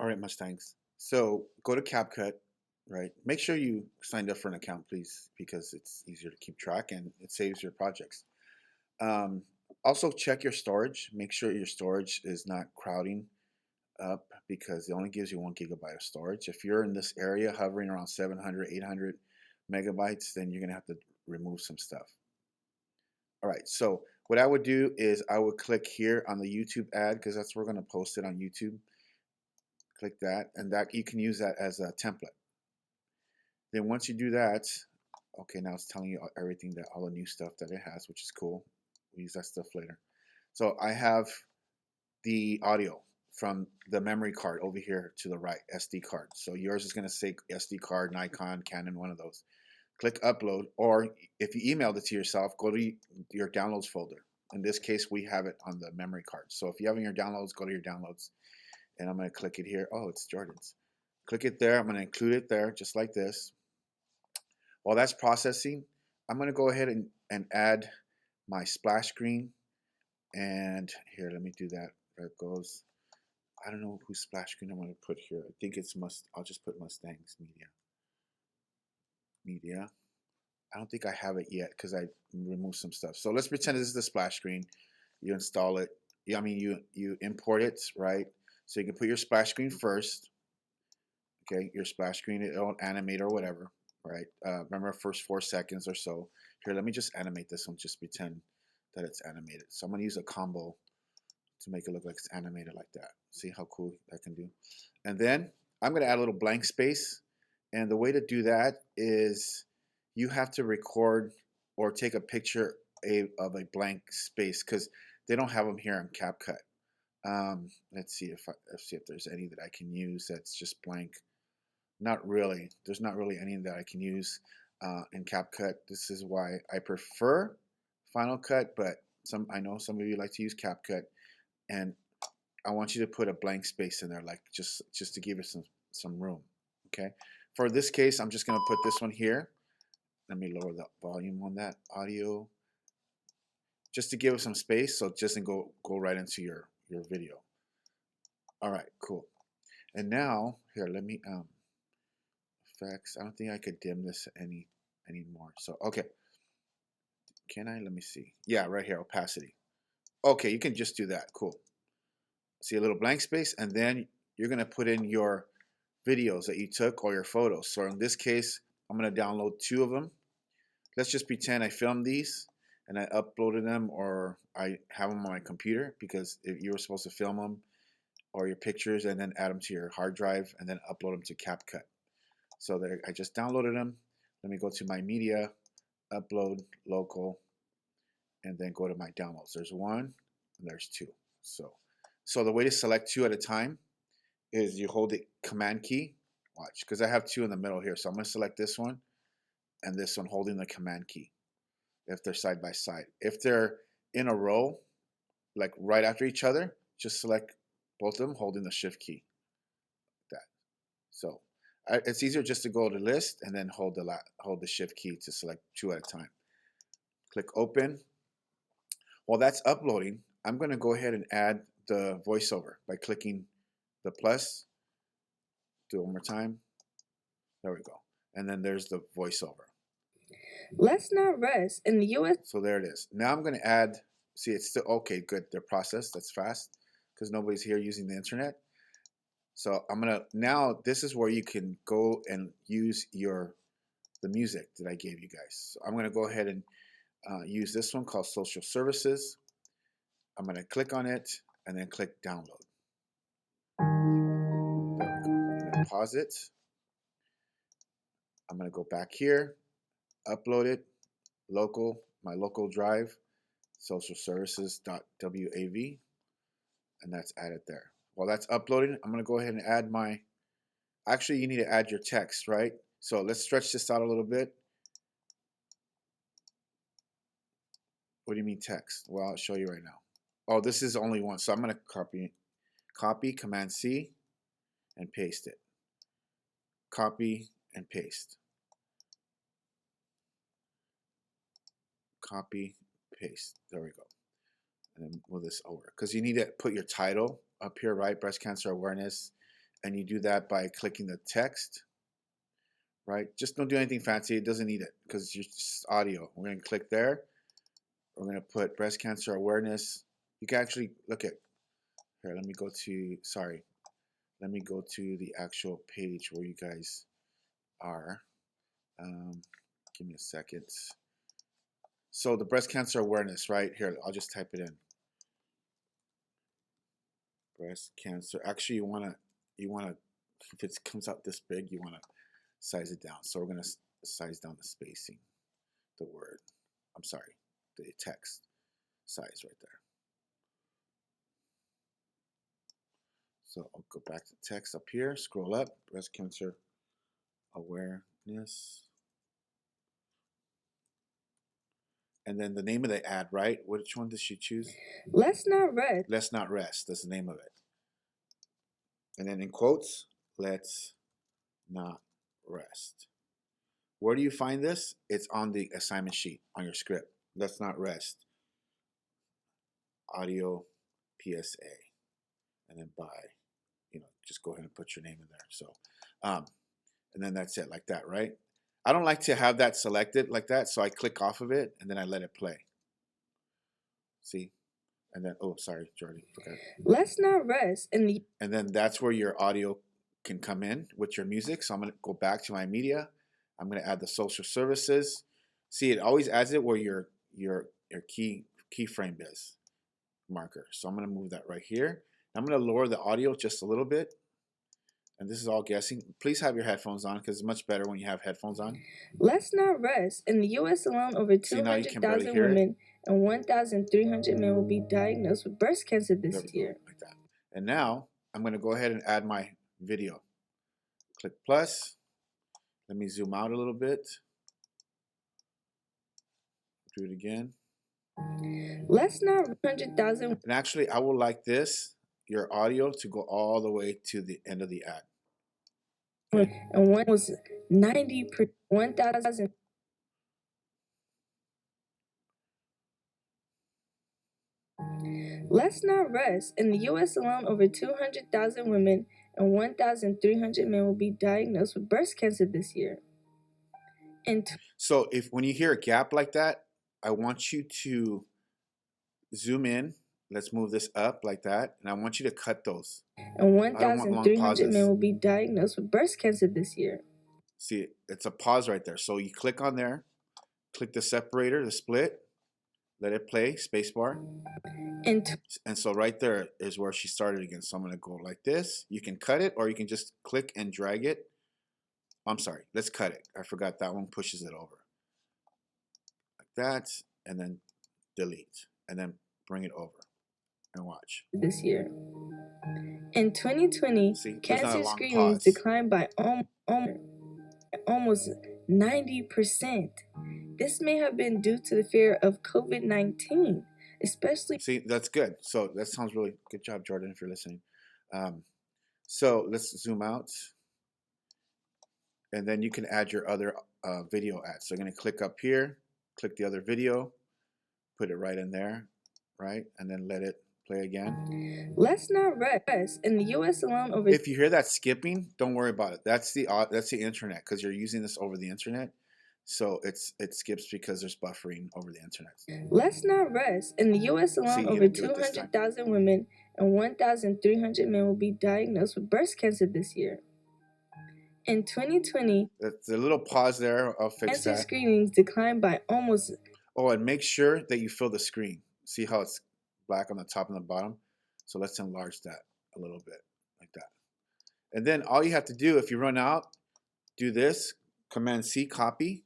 right, Mustangs. So go to CapCut, right? Make sure you signed up for an account, please, because it's easier to keep track and it saves your projects. Um, Also, check your storage. Make sure your storage is not crowding up because it only gives you 1 gigabyte of storage. If you're in this area hovering around 700, 800 megabytes, then you're going to have to remove some stuff. All right, so what I would do is I would click here on the YouTube ad because that's where we're going to post it on YouTube. Click that, and that you can use that as a template. Then once you do that, okay, now it's telling you everything that all the new stuff that it has, which is cool. We'll use that stuff later. So I have the audio from the memory card over here to the right, SD card. So yours is going to say SD card, Nikon, Canon, one of those. Click upload, or if you emailed it to yourself, go to your downloads folder. In this case, we have it on the memory card. So if you have in your downloads, go to your downloads, and I'm going to click it here. Oh, it's Jordan's. Click it there. I'm going to include it there, just like this. While that's processing, I'm going to go ahead and add my splash screen. And here, let me do that. There it goes. I don't know whose splash screen I'm going to put here. I think it's I'll just put Mustang's media. I don't think I have it yet because I removed some stuff. So let's pretend this is the splash screen. You install it. I mean, you import it, right? So you can put your splash screen first. Okay, your splash screen, it'll animate or whatever, right? Remember, first 4 seconds or so. Here, let me just animate this one. Just pretend that it's animated. So I'm going to use a combo to make it look like it's animated like that. See how cool that can do? And then I'm going to add a little blank space. And the way to do that is you have to record or take a picture of a blank space because they don't have them here on CapCut. Let's see if there's any that I can use that's just blank. Not really. There's not really any that I can use in CapCut. This is why I prefer Final Cut, but I know some of you like to use CapCut, and I want you to put a blank space in there, like just to give it some room. Okay. For this case, I'm just going to put this one here. Let me lower the volume on that audio, just to give it some space, so it doesn't go right into your video. All right, cool. And now here, let me effects. I don't think I could dim this anymore. So okay, can I? Let me see. Yeah, right here, opacity. Okay, you can just do that. Cool. See a little blank space, and then you're gonna put in your videos that you took or your photos. So in this case, I'm gonna download 2 of them. Let's just pretend I filmed these and I uploaded them, or I have them on my computer, because if you were supposed to film them or your pictures and then add them to your hard drive and then upload them to CapCut. So there, I just downloaded them. Let me go to my media, upload, local, and then go to my downloads. There's 1 and there's 2. So the way to select 2 at a time is you hold the command key. Watch, because I have 2 in the middle here. So I'm going to select this one and this one, holding the command key if they're side by side. If they're in a row, like right after each other, just select both of them holding the shift key. Like that. So it's easier just to go to list and then hold the shift key to select 2 at a time. Click open. While that's uploading, I'm going to go ahead and add the voiceover by clicking the plus. Do it one more time. There we go. And then there's the voiceover. Let's not rest in the U.S. So there it is. Now I'm going to add, see, it's still, okay, good. They're processed. That's fast because nobody's here using the internet. So I'm going to, now this is where you can go and use the music that I gave you guys. So I'm going to go ahead and use this one called Social Services. I'm going to click on it and then click download. There we go. I'm going to pause it. I'm going to go back here, upload it, my local drive, socialservices.wav, and that's added there. While that's uploading, I'm going to go ahead and add actually you need to add your text, right? So let's stretch this out a little bit. What do you mean text? Well, I'll show you right now. Oh, this is only one. So I'm going to copy, Command C, and paste it. Copy and paste. Copy, paste. There we go. And then move this over. Because you need to put your title up here, right? Breast cancer awareness And you do that by clicking the text, right? Just don't do anything fancy. It doesn't need it because it's just audio. We're going to click there. We're going to put breast cancer awareness. You can actually look at here. Let me go to, sorry. Let me go to the actual page where you guys are. Give me a second. So the breast cancer awareness, right here. I'll just type it in. Breast cancer. Actually, you want to, if it comes out this big, you want to size it down. So we're going to size down the spacing, the word. I'm sorry, the text size right there. So I'll go back to text up here, scroll up, breast cancer awareness. And then the name of the ad, right? Which one does she choose? Let's Not Rest. Let's Not Rest. That's the name of it. And then in quotes, let's not rest. Where do you find this? It's on the assignment sheet on your script. Let's not rest. Audio PSA. And then just go ahead and put your name in there. So, and then that's it, like that, right? I don't like to have that selected like that, so I click off of it and then I let it play. See? And then, oh, sorry, Jordy, forgot. Let's Not Rest. And then that's where your audio can come in with your music. So I'm going to go back to my media. I'm going to add the social services. See, it always adds it where your keyframe is marker. So I'm going to move that right here. I'm going to lower the audio just a little bit. And this is all guessing. Please have your headphones on because it's much better when you have headphones on. Let's Not Rest. In the U.S. alone, over 200,000 women and 1,300 men will be diagnosed with breast cancer this year. Like that. And now I'm going to go ahead and add my video. Click plus. Let me zoom out a little bit. Do it again. Let's Not 100,000. And actually, I will like this, your audio, to go all the way to the end of the ad. And one was 90%, 1,000. Let's Not Rest. In the U.S. alone, over 200,000 women and 1,300 men will be diagnosed with breast cancer this year. So when you hear a gap like that, I want you to zoom in. Let's move this up like that. And I want you to cut those. And 1,300 men will be diagnosed with breast cancer this year. See, it's a pause right there. So you click on there, click the separator, the split, let it play, spacebar. And so right there is where she started again. So I'm going to go like this. You can cut it or you can just click and drag it. I'm sorry, let's cut it. I forgot that one pushes it over. Like that, and then delete, and then bring it over and watch. This year. In 2020, cancer screenings declined by almost 90%. This may have been due to the fear of COVID-19, especially. See, that's good. So that sounds really good job, Jordan, if you're listening. So let's zoom out. And then you can add your other video ads. So I'm going to click up here, click the other video, put it right in there, right? And then let it play again. Let's Not Rest. In the U.S. alone, over. If you hear that skipping, don't worry about it. That's the internet because you're using this over the internet. So it skips because there's buffering over the internet. Let's Not Rest. In the U.S. alone, over 200,000 women and 1,300 men will be diagnosed with breast cancer this year. In 2020, the little pause there, I'll fix cancer that. Screenings declined by almost. Oh, and make sure that you fill the screen. See how it's black on the top and the bottom? So let's enlarge that a little bit, like that. And then all you have to do, if you run out, do this. Command-C, copy.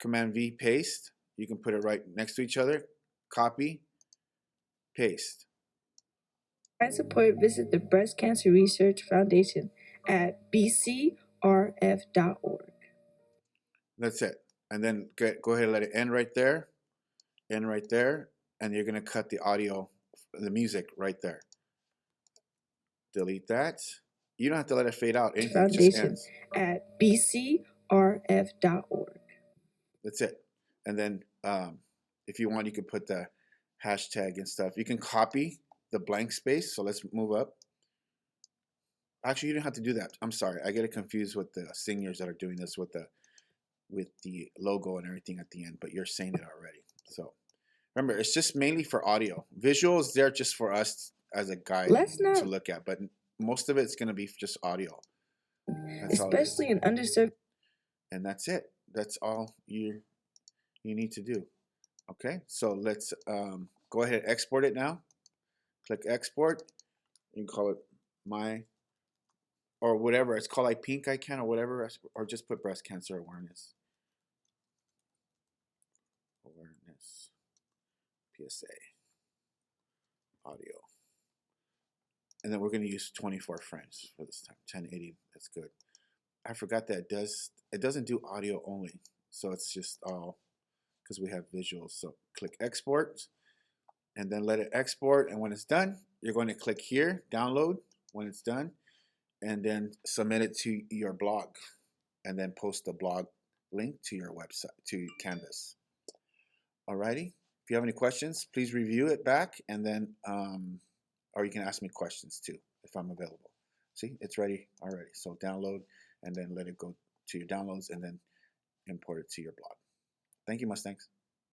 Command-V, paste. You can put it right next to each other. Copy, paste. For support, visit the Breast Cancer Research Foundation at bcrf.org. That's it. And then go ahead and let it end right there. End right there. And you're going to cut the audio, the music right there. Delete that. You don't have to let it fade out. Anything just ends. At bcrf.org. That's it. And then if you want, you can put the hashtag and stuff. You can copy the blank space. So let's move up. Actually, you don't have to do that. I'm sorry. I get it confused with the singers that are doing this with the logo and everything at the end, but you're saying it already. So remember, it's just mainly for audio. Visual is there just for us as a guide to look at, but most of it's going to be just audio. That's especially in underserved. And that's it. That's all you need to do. Okay, so let's go ahead and export it now. Click export. You can call it my, or whatever. It's called like pink icon or whatever, or just put breast cancer awareness. Awareness. PSA. Audio. And then we're going to use 24 frames for this time. 1080. That's good. I forgot that it doesn't do audio only. So it's just all because we have visuals. So click export and then let it export. And when it's done, you're going to click here, download when it's done, and then submit it to your blog and then post the blog link to your website, to Canvas. Alrighty. If you have any questions, please review it back and then, or you can ask me questions too if I'm available. See, it's ready already. So download and then let it go to your downloads and then import it to your blog. Thank you, Mustangs.